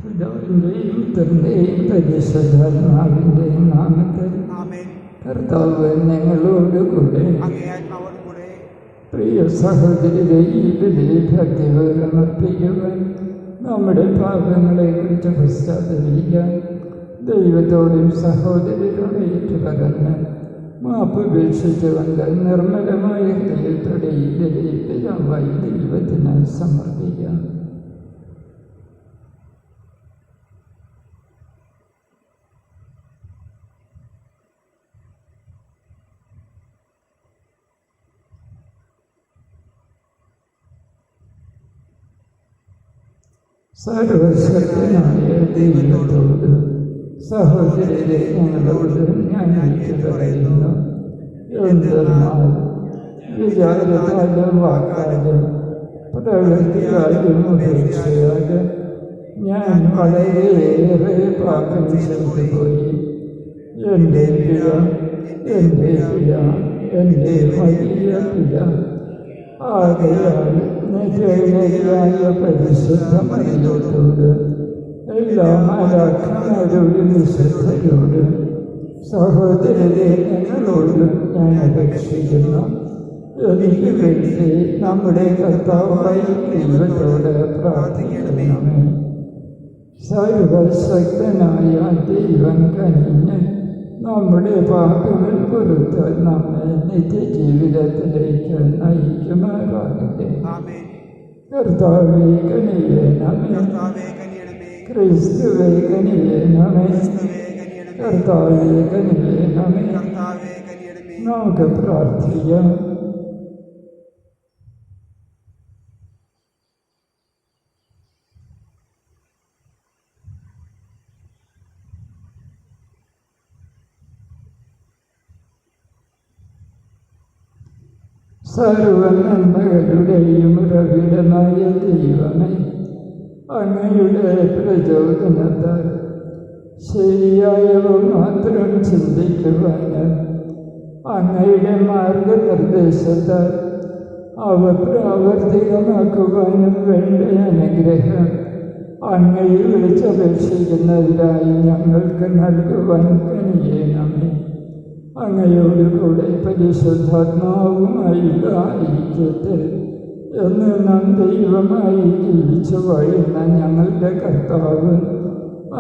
പിതാവിൻ്റെയും പുത്രൻ്റെയും പരിശുദ്ധാത്മാവിൻ്റെയും നാമത്തിൽ കർത്താവ് ഞങ്ങളോടുകൂടെ. പ്രിയ സഹോദരരെ, ഈ ഭക്തിപൂർവ്വം അർപ്പിക്കുവാൻ, നമ്മുടെ പാപങ്ങളെക്കുറിച്ച് പശ്ചാത്തലിക്കാൻ, ദൈവത്തോടും സഹോദരരോടെ ഏറ്റുപറഞ്ഞ് മാപ്പപേക്ഷിച്ചുകൊണ്ട് നിർമ്മലമായ ഹൃദയത്തോടെ ഈ പിതാവായി ദൈവത്തിന് സമർപ്പിക്കാം. സർവശക്തനായ ദൈവത്തോട് സഹോദരരെ ഞങ്ങളോട് ഞാൻ പറയുന്നു, എന്തെന്നാൽ വിചാരത്താലും വാക്കാലും പ്രവൃത്തിയാലും ഉപേക്ഷയാലും ഞാൻ വളരെയേറെ പാപം ചെയ്തു പോയി. എൻ്റെ പിഴ, എൻ്റെ പിഴ, എൻ്റെ വലിയ പിഴ. ആകയാൽ നിത്യയായ പരിശുദ്ധ മറിയത്തോട്, എല്ലാ മാലാഖമാരോടും വിശുദ്ധരോട്, സഹോദരരെ ഞങ്ങളോട് ഞാൻ അപേക്ഷിക്കുന്നു, എനിക്ക് വേണ്ടി നമ്മുടെ കർത്താവായ ദൈവത്തോട് പ്രാർത്ഥിക്കണമേ. സർവശക്തനായ ദൈവം കനിഞ്ഞ് നമ്മുടെ പാപങ്ങൾ പുറത്ത് നമ്മെ നിത്യജീവിതത്തിലേക്ക് നയിക്കുമാറാകട്ടെ. കർത്താവേ കനിയണമേ, ക്രിസ്തുവേ കനിയണമേ, കർത്താവേ കനിയണമേ. നമുക്ക് പ്രാർത്ഥിക്കാം. സർവനന്മകളുടെയും ഉറവിടമായ ദൈവമേ, അങ്ങയുടെ പ്രചോദനത്താൽ ശരിയായവ മാത്രം ചിന്തിക്കുവാനും അങ്ങയുടെ മാർഗനിർദ്ദേശത്താൽ അവ പ്രാവർത്തികമാക്കുവാനും വേണ്ട അനുഗ്രഹം അങ്ങയെ വിളിച്ചപേക്ഷിക്കുന്നതിനായി ഞങ്ങൾക്ക് നൽകുവാൻ കഴിയണമേ. അങ്ങയോടുകൂടെ പരിശുദ്ധാത്മാവുമായി ഐക്യത്തിൽ എന്ന് നാം ദൈവമായി ജീവിച്ചു വാഴുന്ന ഞങ്ങളുടെ കർത്താവ്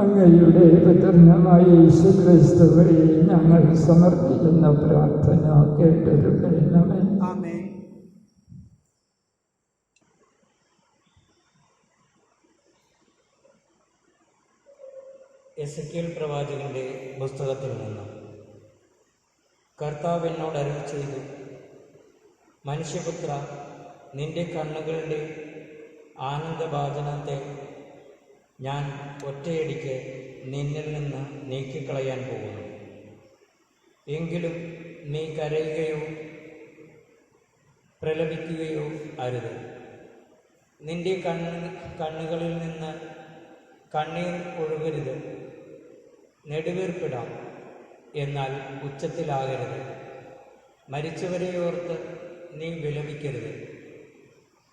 അങ്ങയുടെ പുത്രനായ യേശുക്രിസ്തു വഴി ഞങ്ങൾ സമർപ്പിക്കുന്ന പ്രാർത്ഥന കേട്ടരുളണമേ. എസെക്കിയേൽ പ്രവാചകന്റെ പുസ്തകത്തിൽ നിന്ന്. കർത്താവ് എന്നോട് അരുളി ചെയ്തു, മനുഷ്യപുത്ര, നിന്റെ കണ്ണുകളുടെ ആനന്ദഭാജനത്തെ ഞാൻ ഒറ്റയടിക്ക് നിന്നിൽ നിന്ന് നീക്കിക്കളയാൻ പോകുന്നു. എങ്കിലും നീ കരയുകയോ പ്രലപിക്കുകയോ അരുത്. നിന്റെ കണ്ണുകളിൽ നിന്ന് കണ്ണീർ ഒഴുകരുത്. നെടുവീർപ്പിടാം, എന്നാൽ ഉച്ചത്തിലാകരുത്. മരിച്ചവരെ ഓർത്ത് നീ വിലപിക്കരുത്.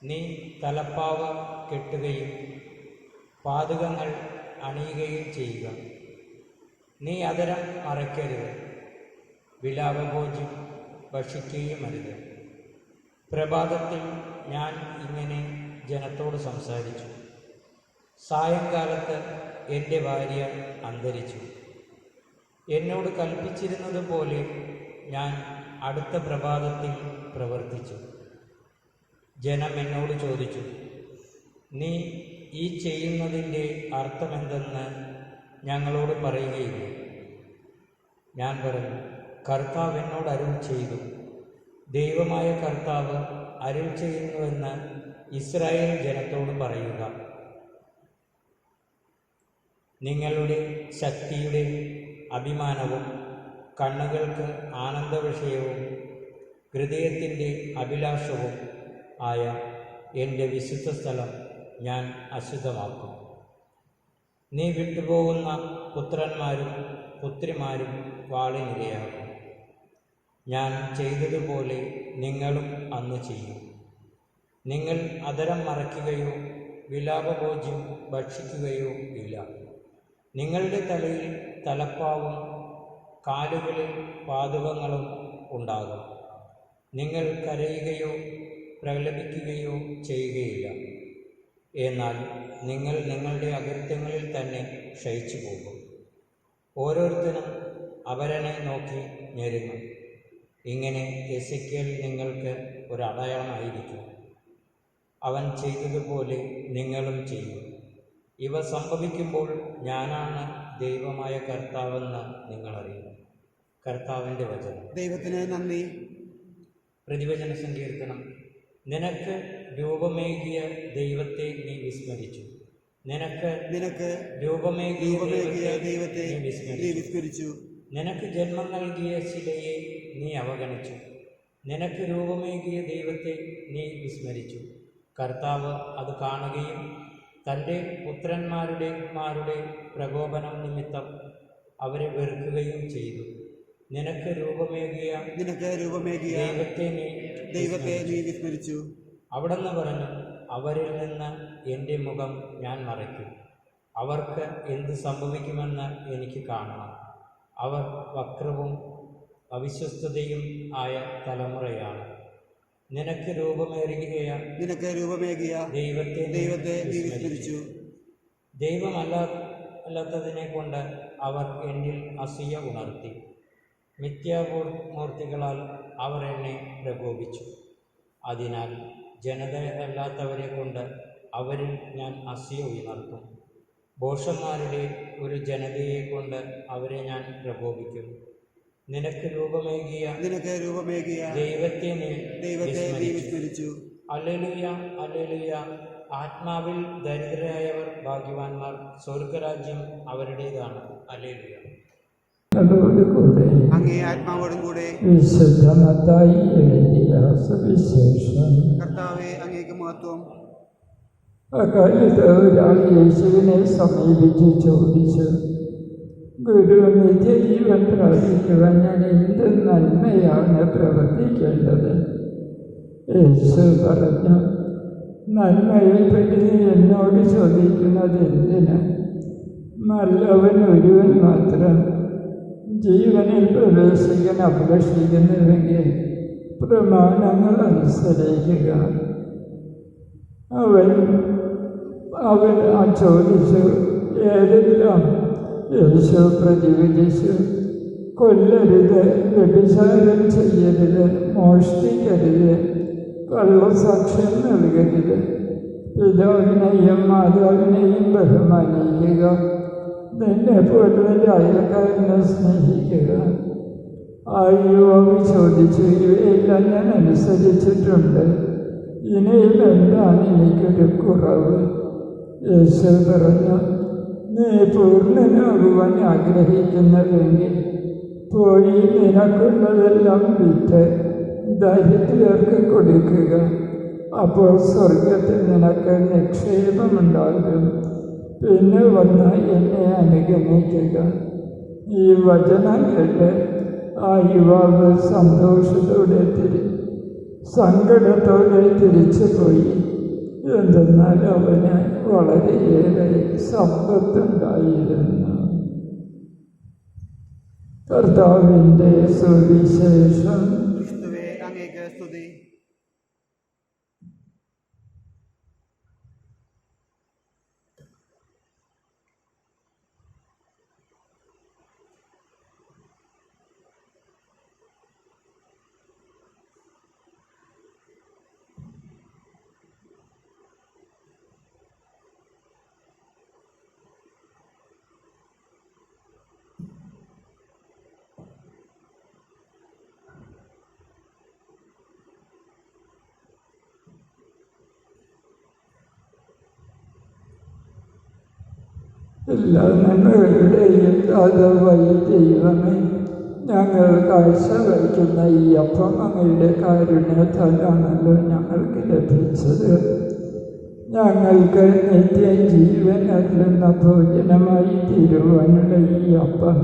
നീ തലപ്പാവ കെട്ടുകയും പാദുകങ്ങൾ അണിയുകയും ചെയ്യുക. നീ അധരം മറയ്ക്കരുത്. വിലാപഭോജ്യം ഭക്ഷിക്കുകയും അരുത്. പ്രഭാതത്തിൽ ഞാൻ ഇങ്ങനെ ജനത്തോട് സംസാരിച്ചു. സായങ്കാലത്ത് എൻ്റെ ഭാര്യ അന്തരിച്ചു. എന്നോട് കൽപ്പിച്ചിരുന്നത് പോലെ ഞാൻ അടുത്ത പ്രഭാതത്തിൽ പ്രവർത്തിച്ചു. ജനം എന്നോട് ചോദിച്ചു, നീ ഈ ചെയ്യുന്നതിൻ്റെ അർത്ഥമെന്തെന്ന് ഞങ്ങളോട് പറയുകയില്ല. ഞാൻ പറഞ്ഞു, കർത്താവ് എന്നോട് അരുൾ ചെയ്തു. ദൈവമായ കർത്താവ് അരുൾ ചെയ്യുന്നുവെന്ന് ഇസ്രായേൽ ജനത്തോട് പറയുക. നിങ്ങളുടെ ശക്തിയുടെ അഭിമാനവും കണ്ണുകൾക്ക് ആനന്ദവിഷയവും ഹൃദയത്തിൻ്റെ അഭിലാഷവും ആയ എൻ്റെ വിശുദ്ധ സ്ഥലം ഞാൻ അശുദ്ധമാക്കും. നീ വിട്ടുപോകുന്ന പുത്രന്മാരും പുത്രിമാരും വാളിനിരയാകും. ഞാൻ ചെയ്തതുപോലെ നിങ്ങളും അന്ന് ചെയ്യും. നിങ്ങൾ അധരം മറയ്ക്കുകയോ വിലാപഭോജ്യം ഭക്ഷിക്കുകയോ ഇല്ല. നിങ്ങളുടെ തലയിൽ തലപ്പാവും കാലുകളിൽ പാദുകങ്ങളും ഉണ്ടാകും. നിങ്ങൾ കരയുകയോ പ്രലപിക്കുകയോ ചെയ്യുകയില്ല. എന്നാൽ നിങ്ങൾ നിങ്ങളുടെ അകൃത്യങ്ങളിൽ തന്നെ ക്ഷയിച്ചു പോകും. ഓരോരുത്തരും അവരനെ നോക്കി ഞെരുങ്ങും. ഇങ്ങനെ എസെക്കിയേൽ നിങ്ങൾക്ക് ഒരടയാളമായിരിക്കും. അവൻ ചെയ്തതുപോലെ നിങ്ങളും ചെയ്യും. ഇവ സംഭവിക്കുമ്പോൾ ഞാനാണ് ദൈവമായ കർത്താവെന്ന് നിങ്ങളറിയും. കർത്താവിൻ്റെ വചനം. ദൈവത്തിന് നന്ദി. പ്രതിവചന സങ്കീർത്തനം. നിനക്ക് രൂപമേകിയ ദൈവത്തെ നീ വിസ്മരിച്ചു. നിനക്ക് രൂപമേകിയ ദൈവത്തെ നീ വിസ്മരിച്ചു. നിനക്ക് ജന്മം നൽകിയ ശിലയെ നീ അവഗണിച്ചു. നിനക്ക് രൂപമേകിയ ദൈവത്തെ നീ വിസ്മരിച്ചു. കർത്താവ് അത് കാണുകയും തൻ്റെ പുത്രന്മാരുടെ പ്രകോപനം നിമിത്തം അവരെ വെറുക്കുകയും ചെയ്തു. നിനക്ക് രൂപമേകിയ ദൈവത്തെ നീ വിസ്മരിച്ചു. അവിടെന്ന് പറഞ്ഞു, അവരിൽ നിന്ന് എൻ്റെ മുഖം ഞാൻ മറയ്ക്കും. അവർക്ക് എന്ത് സംഭവിക്കുമെന്ന് എനിക്ക് കാണണം. അവർ വക്രവും അവിശ്വസ്തതയും ആയ തലമുറയാണ്. നിനക്ക് രൂപമേകിയ ദൈവത്തെ നീ വിസ്മരിച്ചു. ദൈവമല്ലാത്തതിനെ കൊണ്ട് അവർ എന്നിൽ അസൂയ ഉണർത്തി. മിഥ്യാമൂർത്തികളാൽ അവർ എന്നെ പ്രകോപിച്ചു. അതിനാൽ ജനതയല്ലാത്തവരെ കൊണ്ട് അവരിൽ ഞാൻ അസൂയ ഉണർത്തും. ഭോഷന്മാരുടെ ഒരു ജനതയെ കൊണ്ട് അവരെ ഞാൻ പ്രകോപിക്കും. നിനക്ക് രൂപമേകിയ ദൈവത്തെ നീ വിസ്മരിച്ചു. Hallelujah, hallelujah. ആത്മാവിൽ ദരിദ്രരായവർ ഭാഗ്യവാന്മാർ, സ്വർഗരാജ്യം അവരുടേതാണ്. ഹല്ലേലൂയ. അങ്ങേ ആത്മാവോടും കൂടെ വിശുദ്ധ മത്തായി എഴുതിയ സുവിശേഷം. കർത്താവേ, അങ്ങേക്ക് മഹത്വം. അക്കാലത്ത് ഒരാൾ യേശുവിനെ സമീപിച്ച് ചോദിച്ചു, ഗുരു, നിത്യജീവൻ പ്രാപിക്കുവാൻ ഞാൻ എന്ത് നന്മയാണ് പ്രവർത്തിക്കേണ്ടത്? യേശു പറഞ്ഞു, നന്മയെപ്പറ്റി നീ എന്നോട് ചോദിക്കുന്നത് എന്തിന്? നല്ലവൻ ഒരുവൻ മാത്രം. ജീവനിൽ പ്രവേശിക്കാൻ അഭിലഷിക്കുന്നുവെങ്കിൽ പ്രമാണങ്ങൾ അനുസരിക്കുക. അവൻ ചോദിച്ചു, ഏതെല്ലാം? യേശു പ്രതിവചിച്ചു, കൊല്ലരുത്, വ്യഭിചാരം ചെയ്യരുത്, മോഷ്ടിക്കരുത്, കള്ളസാക്ഷ്യം നൽകരുത്, പിതാവിനെയും മാതാവിനെയും ബഹുമാനിക്കുക, നിന്നെ പോലെ അയൽക്കാരനെ സ്നേഹിക്കുക. ആ യുവാവ് ചോദിച്ചു, ഇവയെല്ലാം ഞാൻ അനുസരിച്ചിട്ടുണ്ട്, ഇനിയും എന്താണ് എനിക്കൊരു കുറവ്? യേശു പറഞ്ഞു, നീ പൂർണ്ണനാകുവാൻ ആഗ്രഹിക്കുന്നുവെങ്കിൽ പോയി നിനക്കുള്ളതെല്ലാം വിറ്റ് ദരിദ്രർക്ക് കൊടുക്കുക. അപ്പോൾ സ്വർഗത്തിൽ നിനക്ക് നിക്ഷേപമുണ്ടാകും. പിന്നെ വന്ന് എന്നെ അനുഗമിക്കുക. ഈ വചനം കേട്ട് ആ യുവാവ് സങ്കടത്തോടെ തിരിച്ചുപോയി. എന്തെന്നാൽ അവന് വളരെയേറെ സമ്പത്തുണ്ടായിരുന്നു. കർത്താവിൻ്റെ സുവിശേഷം. ക്രിസ്തുവേ, അങ്ങേക്ക് സ്തുതി. എല്ലാ നന്മകളുടെയും ദാതാവായ ദൈവമേ, ഞങ്ങൾ കാഴ്ചവയ്ക്കുന്ന ഈ അപ്പം അങ്ങയുടെ കാരുണ്യത്താലാണല്ലോ ഞങ്ങൾക്ക് ലഭിച്ചത്. ഞങ്ങൾക്ക് നിത്യജീവൻ അരുളുന്ന ഭോജനമായി തീരുവാനുള്ള ഈ അപ്പം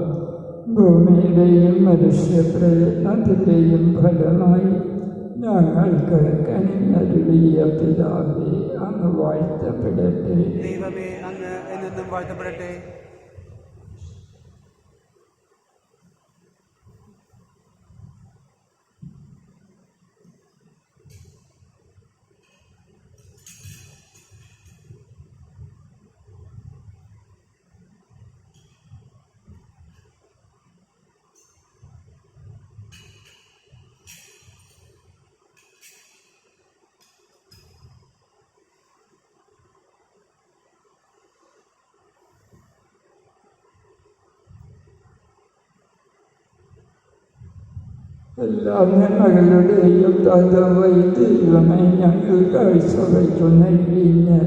ഭൂമിയിലെയും മനുഷ്യപ്രയത്നത്തിൻ്റെയും ഫലമായി ഞങ്ങൾക്ക് കനിഞ്ഞരുളിയ പിതാവേ, അങ്ങ് വാഴ്ത്തപ്പെടട്ടെ. ദൈവമേ, അങ്ങ് എന്നെന്നും വാഴ്ത്തപ്പെടട്ടെ. എല്ലാ നന്മകളുടെയും ദാതാവായ ദൈവമേ, ഞങ്ങൾ കാഴ്ചവയ്ക്കുന്ന വീഞ്ഞ്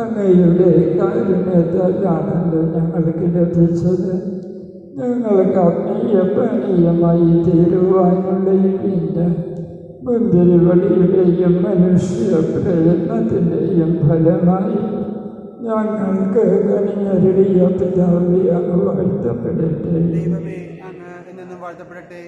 അങ്ങയുടെ കാരുണ്യത്താലാണല്ലോ ഞങ്ങൾക്ക് ലഭിച്ചത്. ഞങ്ങൾക്ക് ആത്മീയ പാനീയമായി തീരുവാനുള്ള ഈ വീഞ്ഞ് മുന്തിരിവള്ളിയുടെയും മനുഷ്യ പ്രയത്നത്തിൻ്റെയും ഫലമായി ഞങ്ങൾക്ക് കനിഞ്ഞരുളിയ പിതാവേ, അങ്ങ് വാഴ്ത്തപ്പെടട്ടെ. ദൈവമേ, അങ്ങ് എന്നെന്നും വാഴ്ത്തപ്പെടട്ടെ.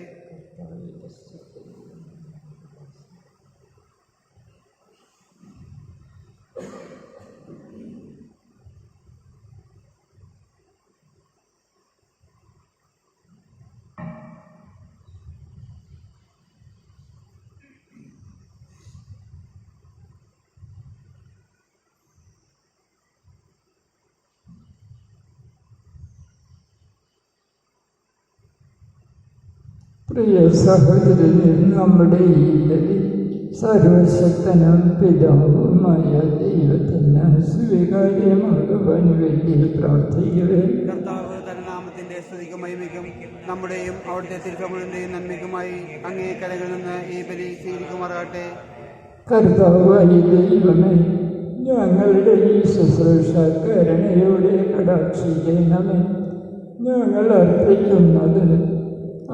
പ്രിയ സഹോദരനെ, നമ്മുടെ ഈ ബലി സർവശക്തനും പിതാവുമായ ദൈവത്തിന് സ്വീകാര്യമാകുവാൻ വേണ്ടി പ്രാർത്ഥിക്കുവാൻ കർത്താവ് തന്റെ നാമത്തിന്റെ സ്തുതിക്കും മഹിമയ്ക്കും നമ്മുടെയും അവിടുത്തെ തിരുസഭയുടെയും നന്മയ്ക്കുമായി അങ്ങേ കരകളിൽ നിന്ന് ഈ ബലി സ്വീകരിക്കുമാറാകട്ടെ. കർത്താവായ ദൈവമേ, ഞങ്ങളുടെ ഈ ശുശ്രൂഷ കരുണയോടെ കടാക്ഷിക്കണമേ. ഞങ്ങൾ അർപ്പിക്കുന്നത്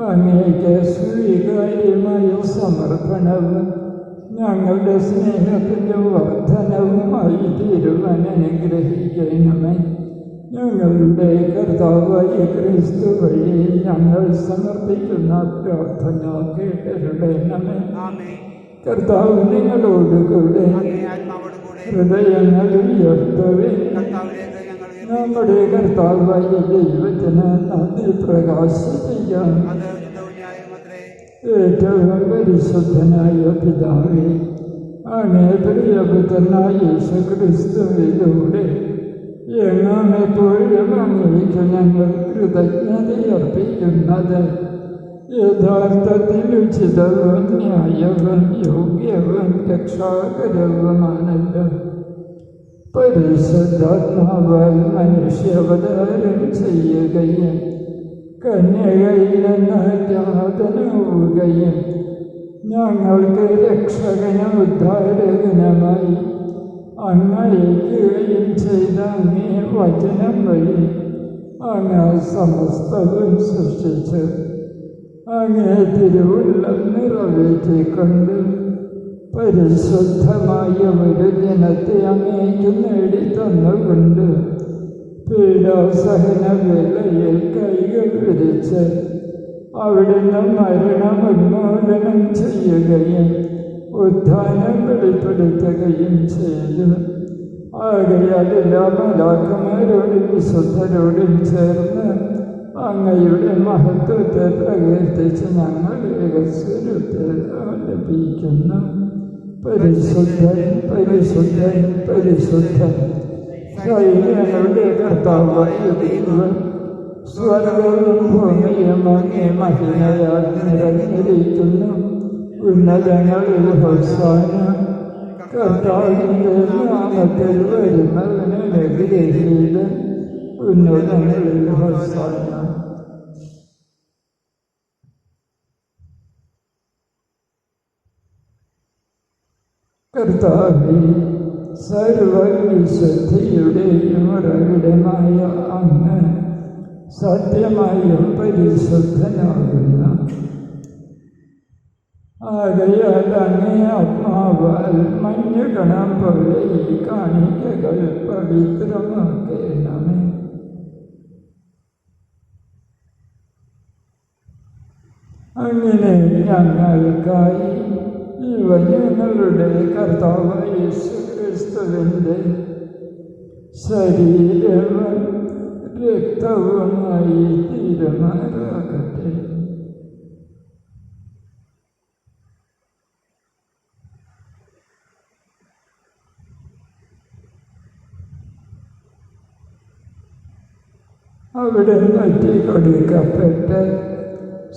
അങ്ങേക്ക് സ്വീകാര്യമായ സമർപ്പണവും ഞങ്ങളുടെ സ്നേഹത്തിൻ്റെ വർധനവുമായി തീരുവാൻ അനുഗ്രഹിക്കണമേ. ഞങ്ങളുടെ കർത്താവായ ക്രിസ്തു വഴി ഞങ്ങൾ സമർപ്പിക്കുന്ന പ്രാർത്ഥന കേട്ടരുളണമേ. കർത്താവ് നിങ്ങളോടുകൂടെ ഹൃദയങ്ങൾ ഉയർത്തവേ. നമ്മുടെ കർത്താവായ ദൈവത്തിന് നന്ദി പ്രകാശിപ്പിക്കാം. ഏറ്റവും പരിശുദ്ധനായ പിതാവേ, അങ്ങേ പ്രിയപുത്രനായ യേശുക്രിസ്തുവിലൂടെ എങ്ങും എപ്പോഴും അങ്ങേക്ക് ഞങ്ങൾ കൃതജ്ഞതയർപ്പിക്കുന്നത് യഥാർത്ഥത്തിൽ ഉചിതവും ന്യായവും യോഗ്യവും രക്ഷാകരവുമാണല്ലോ. പരിശുദ്ധാത്മാവാൽ മനുഷ്യാവതാരം ചെയ്യുകയും കന്യകയിൽ നിന്ന് ജാതനാവുകയും ഞങ്ങൾക്ക് രക്ഷകനും ഉദ്ധാരകനുമായി അങ്ങയക്കുകയും ചെയ്ത അങ്ങേ വചനം വഴി അങ്ങ് സമസ്തവും സൃഷ്ടിച്ച് അങ്ങേ തിരുവുള്ളം നിറവേറ്റിക്കൊണ്ട് പരിശുദ്ധമായ ഒരു ജനത്തെ അങ്ങേക്ക് നേടിത്തന്നുകൊണ്ട് പീഡാസഹന വേളയിൽ കൈകൾ വിരിച്ച് അവിടുന്ന് മരണം ഉന്മൂലനം ചെയ്യുകയും ഉത്ഥാനം വെളിപ്പെടുത്തുകയും ചെയ്തു. ആകയാൽ എല്ലാ മാലാഖമാരോടും വിശുദ്ധരോടും ചേർന്ന് അങ്ങയുടെ മഹത്വത്തെ പ്രകീർത്തിച്ച് ഞങ്ങൾ ഏകസ്വരത്തിൽ ആലപിക്കുന്നു. പരിശുദ്ധൻ പരിശുദ്ധൻ പരിശുദ്ധൻ സൈന്യങ്ങളുടെ കർത്താവായ ദൈവം, സ്വർഗവും ഭൂമിയും അങ്ങേ മഹിമയാൽ നിറഞ്ഞിരിക്കുന്നു. ഉന്നതങ്ങളിൽ ഹോസാന. കർത്താവിന്റെ നാമത്തിൽ വരുന്നവന് അനുഗ്രഹീതൻ. ഉന്നതങ്ങളിൽ ഹോസാന. കർത്താവേ, സർവവിശുദ്ധിയുടെയും ഉറവിടമായ അങ്ങ് സത്യമായും പരിശുദ്ധനാകുന്നു. ആകയാൽ അങ്ങേ ആത്മാവാൽ മഞ്ഞുകണം പോലെ ഈ കാണിക്കകൾ പവിത്രമാക്കണമേ. അങ്ങനെ ഞങ്ങൾക്കായി ഇവ ഞങ്ങളുടെ കർത്താവായ യേശു ക്രിസ്തുവിൻ്റെ ശരീരവും രക്തവുമായി തീരുമാറാകട്ടെ. അവിടെ നറ്റിക്കൊടുക്കപ്പെട്ട്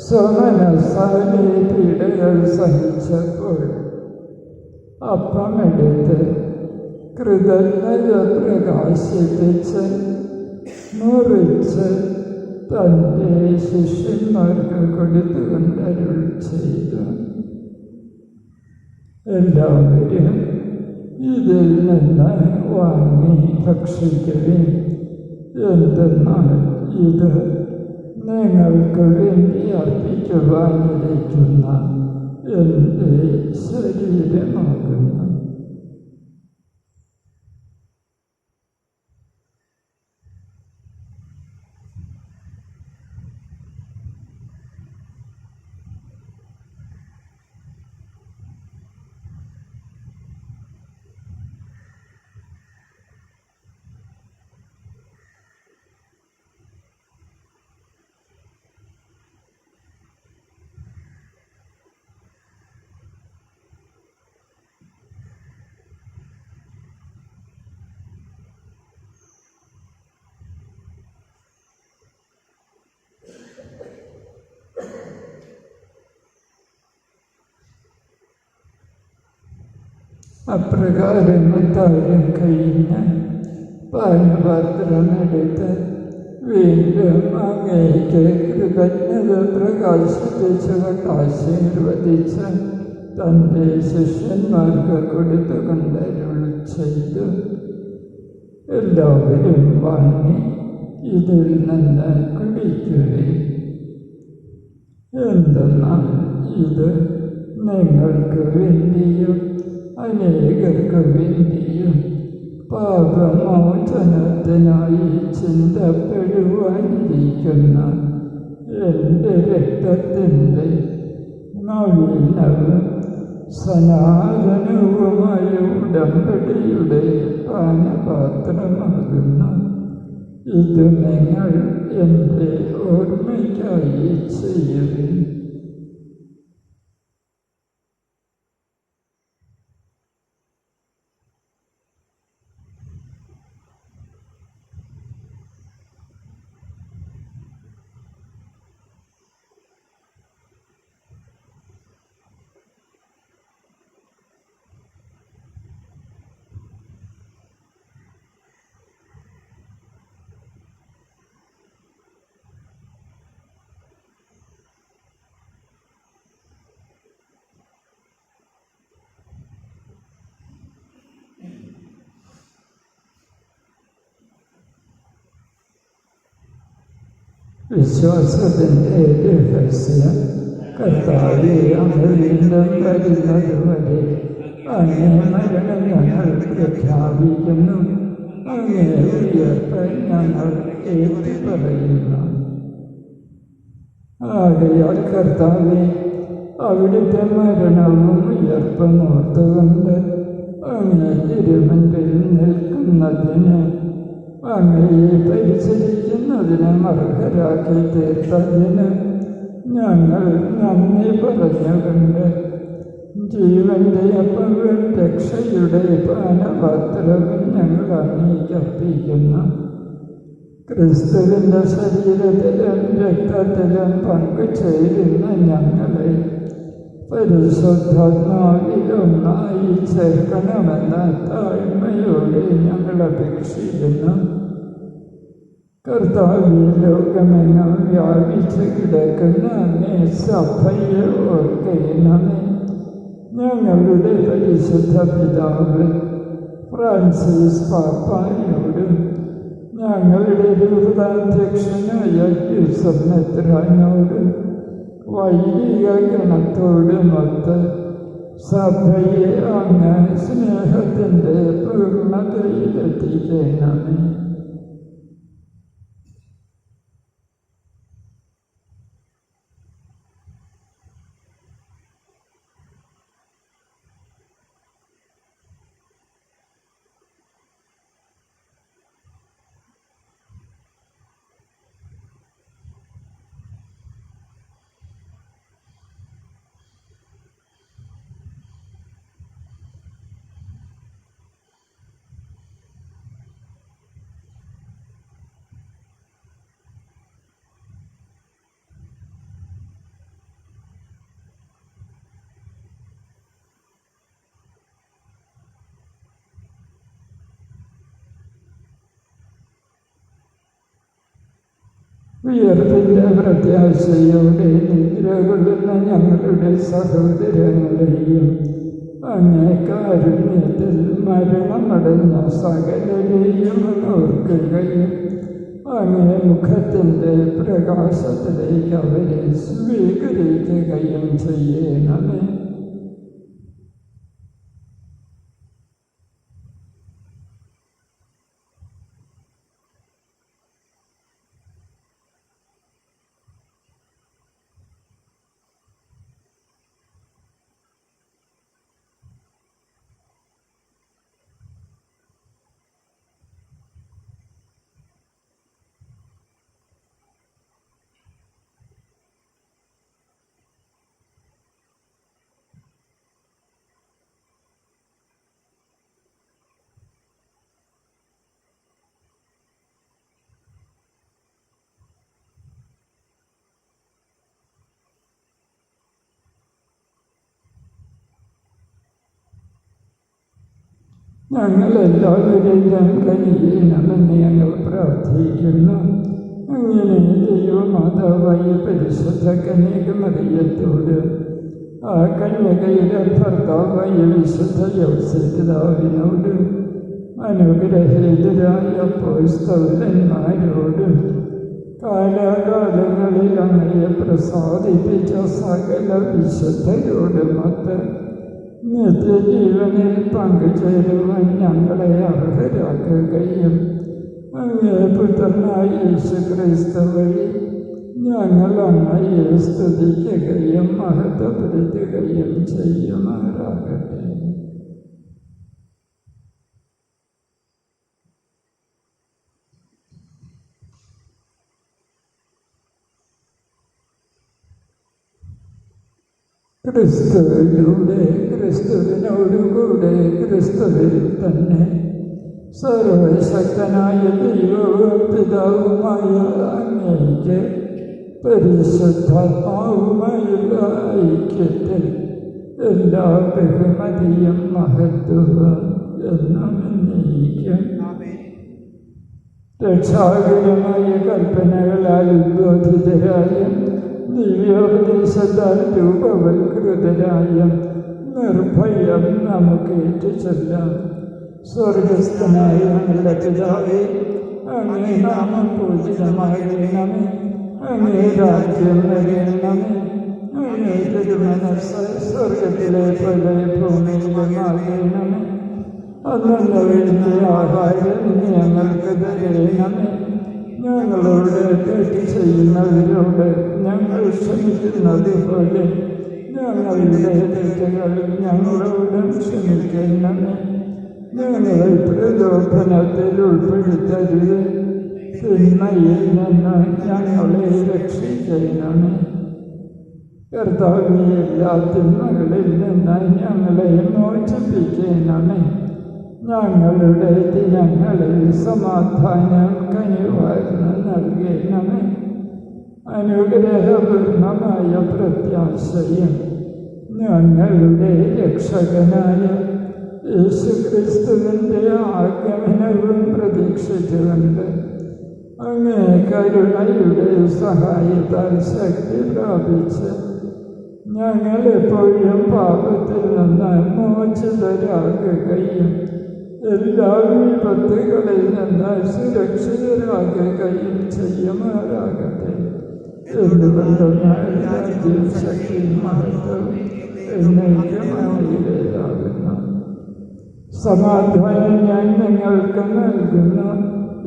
സ്വമനസാലെ പീഡകൾ സഹിച്ചപ്പോൾ അപ്പമെടുത്ത് കൃതജ്ഞത പ്രകാശിപ്പിച്ച് മുറിച്ച് തൻ്റെ ശിഷ്യന്മാർക്ക് കൊടുത്തുകൊണ്ടരുൾ ചെയ്തു. എല്ലാവരും ഇതിൽ നിന്ന് വാങ്ങി ഭക്ഷിക്കുകയും, എന്തെന്നാൽ ഇത് നിങ്ങൾക്ക് വേണ്ടി അർപ്പിക്കുവാനിരിക്കുന്ന എൻ്റെ ശരീരമാകുന്നു. അപ്രകാരം താരം കഴിഞ്ഞ് പാനപാത്രമെടുത്ത് വീണ്ടും അങ്ങേക്ക് കൃതജ്ഞത പ്രകാശിപ്പിച്ചുകൊണ്ട് ആശീർവദിച്ച് തൻ്റെ ശിഷ്യന്മാർക്ക് കൊടുത്തുകൊണ്ടരുൾ ചെയ്തു. എല്ലാവരും വാങ്ങി ഇതിൽ നിന്ന് കുടിക്കുകയും, എന്തെന്നാൽ ഇത് നിങ്ങൾക്ക് വേണ്ടിയും അനേകർക്ക് വേണ്ടിയും പാപമോചനത്തിനായി ചിന്തപ്പെടുവാനിരിക്കുന്ന എൻ്റെ രക്തത്തിൻ്റെ നവീനവും സനാതനവുമായ ഉടമ്പടിയുടെ പാനപാത്രമാകുന്നു. ഇത് നിങ്ങൾ എൻ്റെ ഓർമ്മയ്ക്കായി ചെയ്യുവിൻ. വിശ്വാസത്തിൻ്റെ രഹസ്യം. കർത്താവേ, അങ്ങ് വീണ്ടും വരുന്നതുവരെ അങ്ങേ മരണം ഞങ്ങൾ പ്രഖ്യാപിക്കുന്നു, അങ്ങേ ഉയർപ്പ് ഞങ്ങൾ ഏറ്റുപറയുന്നു. ആകയാൽ കർത്താവേ, അവിടുത്തെ മരണവും ഉയർപ്പും ഓർത്തുകൊണ്ട് അങ്ങേ തിരുമുൻപിൽ നിൽക്കുന്നതിന്, അങ്ങയെ പരിചരിക്കുന്നതിന് അർഹരാക്കി തീർത്തതിന് ഞങ്ങൾ നന്ദി പറഞ്ഞുകൊണ്ട് ജീവന്റെ അപ്പവും രക്ഷയുടെ പാനപാത്രവും ഞങ്ങൾ അങ്ങേക്കർപ്പിക്കുന്നു. ക്രിസ്തുവിൻ്റെ ശരീരത്തിലും രക്തത്തിലും പങ്കുചേരുന്ന ഞങ്ങളെ പരിശുദ്ധാത്മാവിലൊന്നായി ചേർക്കണമെന്ന് താഴ്മയോടെ ഞങ്ങൾ അപേക്ഷിക്കുന്നു. കർത്താവേ, ലോകമെങ്ങും വ്യാപിച്ച് കിടക്കുന്ന അങ്ങേ സഭയെ ഓർക്കണമേ. ഞങ്ങളുടെ പരിശുദ്ധ പിതാവ് ഫ്രാൻസിസ് പാപ്പായോടും ഞങ്ങളുടെ രൂപതാധ്യക്ഷനായ യൂസഫ് മെത്രാനോടും വൈദിക ഗണത്തോടുമൊത്ത് സഭയെ അങ്ങ് സ്നേഹത്തിൻ്റെ പൂർണ്ണതയിലെത്തിക്കണമേ. ഉയർപ്പിൻ്റെ പ്രത്യാശയോടെ നിദ്രകൊള്ളുന്ന ഞങ്ങളുടെ സഹോദരങ്ങളെയും അങ്ങേ കാരുണ്യത്തിൽ മരണമടഞ്ഞ സകലരെയും ഓർക്കുകയും അങ്ങേ മുഖത്തിൻ്റെ പ്രകാശത്തിലേക്ക് അവരെ സ്വീകരിക്കുകയും ചെയ്യണമേ. ഞങ്ങളെല്ലാവരെയും കനിയണമെന്ന് ഞങ്ങൾ പ്രാർത്ഥിക്കുന്നു. അങ്ങനെ ദൈവമാതാവായ പരിശുദ്ധ കന്യകമറിയത്തോട് ആ കന്യകയുടെ ഭർത്താവായ വിശുദ്ധ യൗസേപിതാവിനോട് അനുഗ്രഹീതരായ അപ്പോസ്തലന്മാരോട് കാലാകാലങ്ങളിൽ അങ്ങയെ പ്രസാദിപ്പിച്ച സകല വിശുദ്ധരോടുമൊത്ത് നിത്യജീവനിൽ പങ്കുചേരുവാൻ ഞങ്ങളെ അർഹരാക്കുകയും അങ്ങേ പുത്രനായ യേശുക്രിസ്തു വഴി ഞങ്ങൾ അങ്ങയെ സ്തുതിക്കുകയും മഹത്വപ്പെടുത്തുകയും ചെയ്യുമാറാകട്ടെ. ക്രിസ്തുവിലൂടെ ക്രിസ്തുവിനോടുകൂടെ ക്രിസ്തുവിൽ തന്നെ സർവശക്തനായ ദൈവവും പിതാവുമായ അങ്ങേക്ക് പരിശുദ്ധാത്മാവുമായുള്ള ഐക്യത്തിൽ എല്ലാ ബഹുമതിയും മഹത്വവും എന്നും എന്നേക്കും രക്ഷാകരമായ കൽപ്പനകളാൽ ഉദ്ബോധിതരായ ദിവ്യോപദേശത്താൽ രൂപവൽകൃതരായ നിർഭയം നമുക്ക് ഏറ്റുചൊല്ലാം. സ്വർഗസ്ഥനായ ഞങ്ങളുടെ പിതാവേ, അങ്ങേ നാമം പൂജിതമാകണമേ, അങ്ങേ രാജ്യം വരണമേ, അങ്ങേ തിരുമനസ്സ് സ്വർഗത്തിലെ പോലെ ഭൂമിയിലുമാകണമേ. അന്നുള്ള വേണ്ട ആഹാരം ഞങ്ങൾക്ക് തരണമേ. ഞങ്ങളോട് തെറ്റ് ചെയ്യുന്നവരോട് ഞങ്ങൾ ക്ഷമിക്കുന്നത് പോലെ ഞങ്ങളുടെ തെറ്റുകൾ ഞങ്ങളോടും ക്ഷമിക്കണമേ. ഞങ്ങളെ പ്രലോഭനത്തിൽ ഉൾപ്പെടുത്തരുത്, തിന്മയിൽ നിന്ന് ഞങ്ങളെ രക്ഷിക്കണമേ. കർത്താവേ, എല്ലാ തിന്മകളിൽ നിന്ന് ഞങ്ങളെ മോചിപ്പിക്കണമേ. ഞങ്ങളുടെ ദിനങ്ങളിൽ സമാധാനം കനിവാർന്ന് നൽകണമേ. അനുഗ്രഹപൂർണമായ പ്രത്യാശയും ഞങ്ങളുടെ രക്ഷകനായ യേശുക്രിസ്തുവിൻ്റെ ആഗമനവും പ്രതീക്ഷിച്ചുകൊണ്ട് അങ്ങേ കരുണയുടെ സഹായത്താൽ ശക്തി പ്രാപിച്ച് ഞങ്ങളെപ്പോഴും പാപത്തിൽ നിന്ന് മോചിതരാകുകയും എല്ലാ വിപത്തുകളിൽ നിന്ന് സുരക്ഷിതരാകുകയും ചെയ്യുമാറാകട്ടെ. എന്തുകൊണ്ടെന്നാൽ രാജ്യം ശക്തി മഹത്വം എന്നേക്കുമാകുന്നു. സമാധാനം ഞാൻ നിങ്ങൾക്ക് നൽകുന്നു,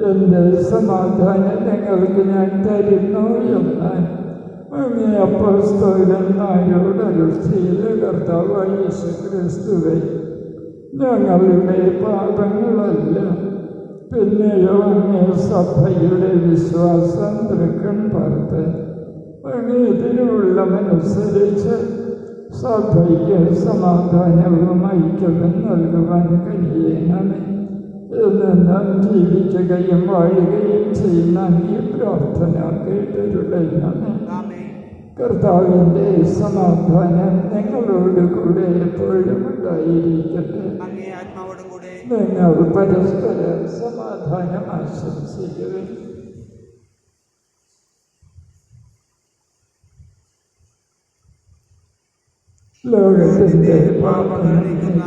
എൻ്റെ സമാധാനം നിങ്ങൾക്ക് ഞാൻ തരുന്നു എന്ന് അങ്ങേ അപ്പോസ്തലന്മാരോട് അരുളിയ കർത്താവായ യേശുക്രിസ്തുവേ, ഞങ്ങളുടെ പാപങ്ങളല്ല, പിന്നെയോ അങ്ങേ സഭയുടെ വിശ്വാസം തൃക്കൺ പാർത്ത് അങ്ങേ തിരുവുള്ളമനുസരിച്ച് സഭയ്ക്ക് സമാധാനവും ഐക്യവും നൽകുവാൻ കഴിയണമേ. എന്നെന്നും ജീവിക്കുകയും വാഴുകയും ചെയ്യുന്ന ഈ പ്രാർത്ഥന കേട്ടിട്ടുള്ളണമേ. കർത്താവിൻ്റെ സമാധാനം നിങ്ങളോട് കൂടെ എപ്പോഴും ഉണ്ടായിരിക്കട്ടെ. നിങ്ങൾ പരസ്പരം സമാധാനം ആശംസിക്കുവിൻ. ലോകത്തിൻ്റെ പാപങ്ങൾ നീക്കുന്ന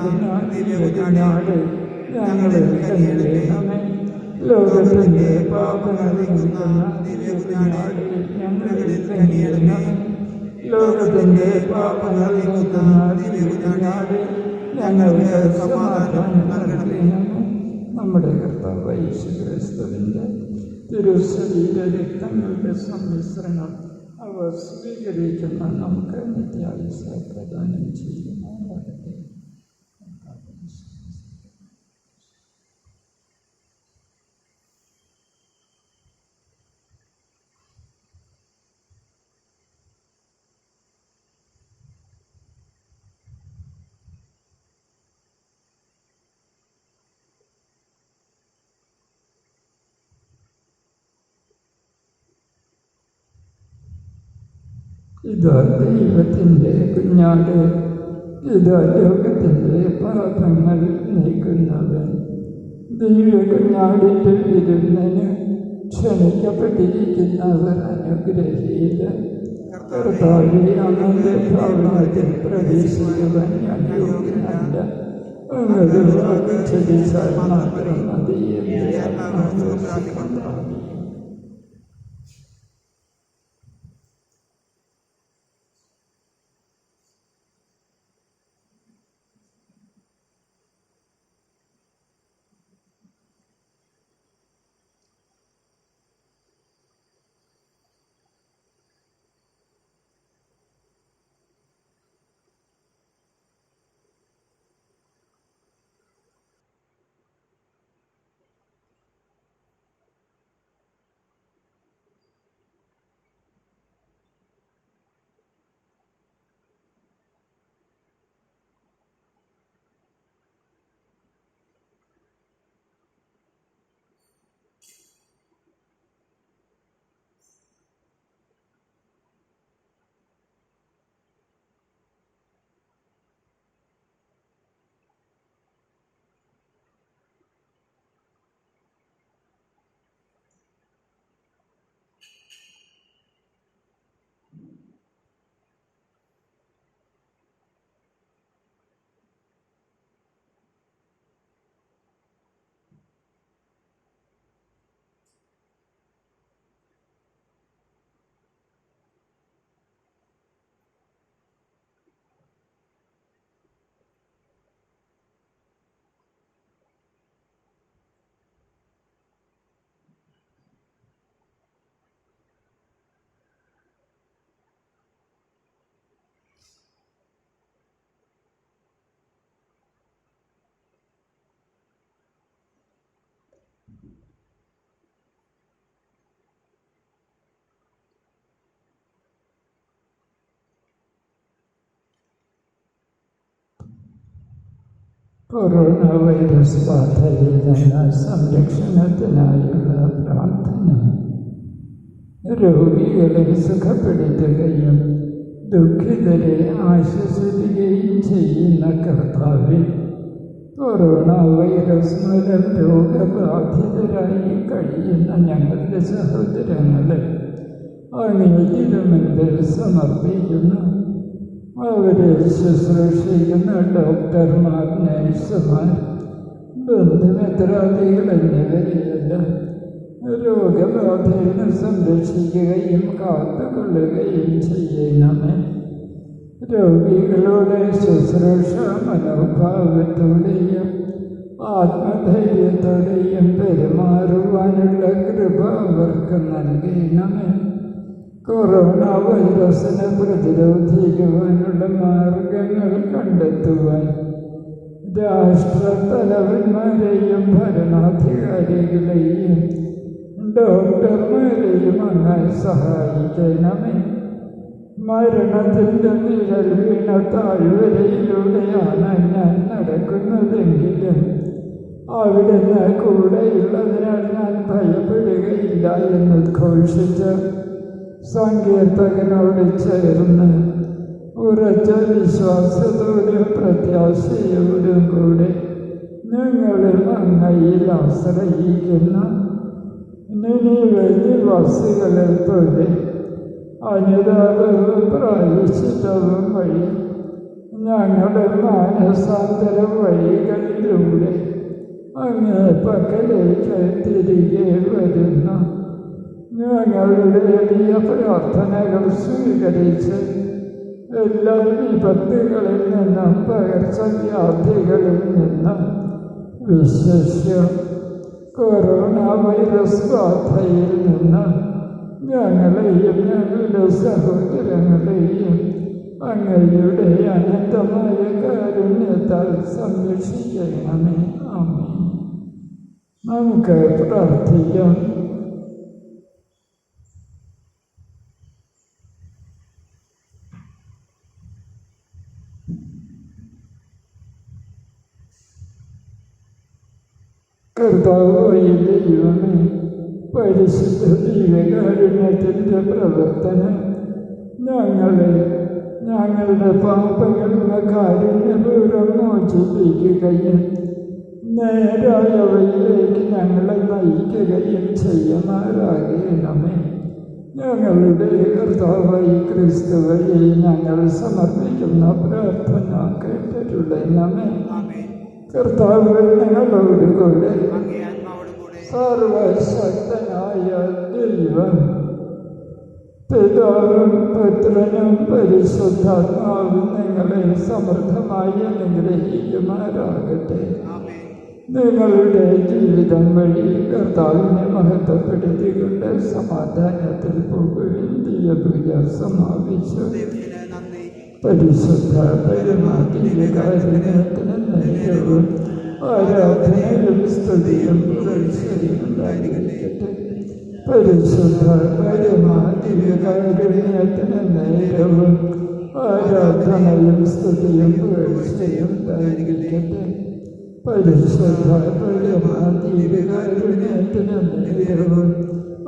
ദിവ്യകുഞ്ഞാട് ഞങ്ങളിൽ കനിയണമേ. ലോകത്തിൻ്റെ പാപങ്ങൾ നീക്കുന്ന ദിവ്യകുഞ്ഞാട് ഞങ്ങളിൽ കനിയണമേ. ലോകത്തിൻ്റെ പാപങ്ങൾ നീക്കുന്ന ദിവ്യകുഞ്ഞാട് ഞങ്ങൾക്ക് സമാധാനം നൽകണമേ. നമ്മുടെ കർത്താവ് യേശുക്രിസ്തുവിൻ്റെ തിരുശരീര രക്തങ്ങളുടെ സമ്മിശ്രണം അവർ സ്വീകരിക്കുന്ന നമുക്ക് നിത്യായുസ്സ പ്രദാനം ചെയ്യുന്നതാകട്ടെ. ഇതാ ദൈവത്തിൻ്റെ കുഞ്ഞാട്, ഇതാ ലോകത്തിൻ്റെ പാപങ്ങൾ നീക്കുന്നവൻ. ദൈവ കുഞ്ഞാടിൻ്റെ വിരുന്നിന് ക്ഷണിക്കപ്പെട്ടിരിക്കുന്നവർ അനുഗ്രഹീതൻ. കർത്താവേ, അങ്ങയുടെ ഭവനത്തിൽ പ്രവേശിക്കുവാൻ ഞാൻ യോഗ്യനല്ല. അങ്ങയുടെ വാക്ക് ചരിച്ചാൽ മാത്രം മതി എന്ന് ആത്മാവ് പ്രാർത്ഥിക്കുന്നു. കൊറോണ വൈറസ് ബാധയിൽ നിന്ന് സംരക്ഷണത്തിനായുള്ള പ്രാർത്ഥന. രോഗികളെ സുഖപ്പെടുത്തുകയും ദുഃഖിതരെ ആശ്വസിപ്പിക്കുകയും ചെയ്യുന്ന കർത്താവേ, കൊറോണ വൈറസ് മൂലം രോഗബാധിതരായി കഴിയുന്ന ഞങ്ങളുടെ സഹോദരങ്ങളെ അങ്ങയുടെ മുൻപിൽ സമർപ്പിക്കുന്നു. അവരെ ശുശ്രൂഷിക്കുന്ന ഡോക്ടർമാർ, നഴ്സുമാർ, ബന്ധുമിത്രാദികൾ എന്നിവരെയെല്ലാം രോഗബാധയിൽ നിന്ന് സംരക്ഷിക്കുകയും കാത്തുകൊള്ളുകയും ചെയ്യണമേ. രോഗികളുടെ ശുശ്രൂഷ മനോഭാവത്തോടെയും ആത്മധൈര്യത്തോടെയും പെരുമാറുവാനുള്ള കൃപ അവർക്ക് നൽകണമേ. കൊറോണ വൈറസിനെ പ്രതിരോധിക്കുവാനുള്ള മാർഗങ്ങൾ കണ്ടെത്തുവാൻ രാഷ്ട്രത്തലവന്മാരെയും ഭരണാധികാരികളെയും ഡോക്ടർമാരെയും അങ്ങനെ സഹായിക്കണമേ. മരണത്തിൻ്റെ നിഴൽ വീണ താഴ്വരയിലൂടെയാണ് ഞാൻ നടക്കുന്നതെങ്കിലും അവിടുന്ന് കൂടെയുള്ളതിനാൽ ഞാൻ ഭയപ്പെടുകയില്ല എന്ന് ഘോഷിച്ച സങ്കീർത്തകനോട് ചേർന്ന് ഉറച്ച വിശ്വാസത്തോടും പ്രത്യാശയോടും കൂടെ ഞങ്ങളും അങ്ങയിൽ ആശ്രയിക്കുന്ന നിനീവെ നിവാസികളെ പോലെ അനുതാപവും പ്രായശ്ചിത്തവും വഴി ഞങ്ങളുടെ മാനസാന്തര വഴികളിലൂടെ അങ്ങേ പക്കലേക്ക് തിരികെ വരുന്നു. ഞങ്ങളുടെ എളിയ പ്രാർത്ഥനകൾ സ്വീകരിച്ച് എല്ലാ വിപത്തുകളിൽ നിന്നും പകർച്ചവ്യാധികളിൽ നിന്നും വിശേഷം കൊറോണ വൈറസ് ബാധയിൽ നിന്ന് ഞങ്ങളെയും ഞങ്ങളുടെ സഹോദരങ്ങളെയും അങ്ങയുടെ അനന്തമായ കാരുണ്യത്താൽ സംരക്ഷിക്കണമേ. ആമേൻ. നമുക്ക് പ്രാർത്ഥിക്കാം. കർത്താവായ ദൈവമേ, പരിശുദ്ധ ദൈവകാരുണ്യത്തിൻ്റെ പ്രവർത്തനം ഞങ്ങളുടെ പാപങ്ങളുടെ കാരുണ്യപൂർവ്വം മോചിപ്പിക്കുകയും നേരായ വഴിയിലേക്ക് ഞങ്ങളെ നയിക്കുകയും ചെയ്യുമാറാകണമേ. ഞങ്ങളുടെ കർത്താവായ ക്രിസ്തു വഴി ഞങ്ങൾ സമർപ്പിക്കുന്ന പ്രാർത്ഥന കേട്ടിട്ടുള്ളണമേ. കർത്താവ് ഞങ്ങളോടുകൂടെ സർവശക്തനായ ദൈവം പിതാവും പുത്രനും പരിശുദ്ധാത്മാവും നിങ്ങളെ സമൃദ്ധമായി അനുഗ്രഹിക്കുമാറാകട്ടെ. നിങ്ങളുടെ ജീവിതം വഴി കർത്താവിനെ മഹത്വപ്പെടുത്തിക്കൊണ്ട് സമാധാനത്തിൽ പോകുകയും ദിവ്യപൂജ സമാപിച്ചു. പരിശുദ്ധ പരമാധികാരത്തിന് നേരവും ആരാധനയും സ്തുതിയും പുകഴ്ചയും ഉണ്ടായിരിക്കട്ടെ. പരിശുദ്ധ പരമാധികാരത്തിന് നേരവും ആരാധനയും സ്തുതിയും പുകഴ്ചയും ഉണ്ടായിരിക്കട്ടെ. പരിശുദ്ധ പരമാധികാരത്തിന് നേരവും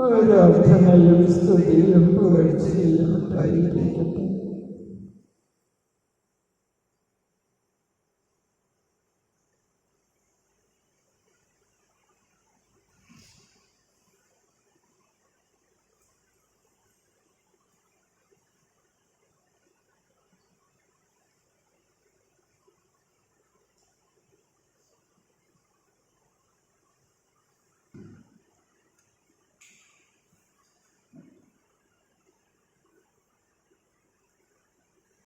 ആരാധനയും സ്തുതിയും പുകഴ്ചയും ഉണ്ടായിരിക്കട്ടെ.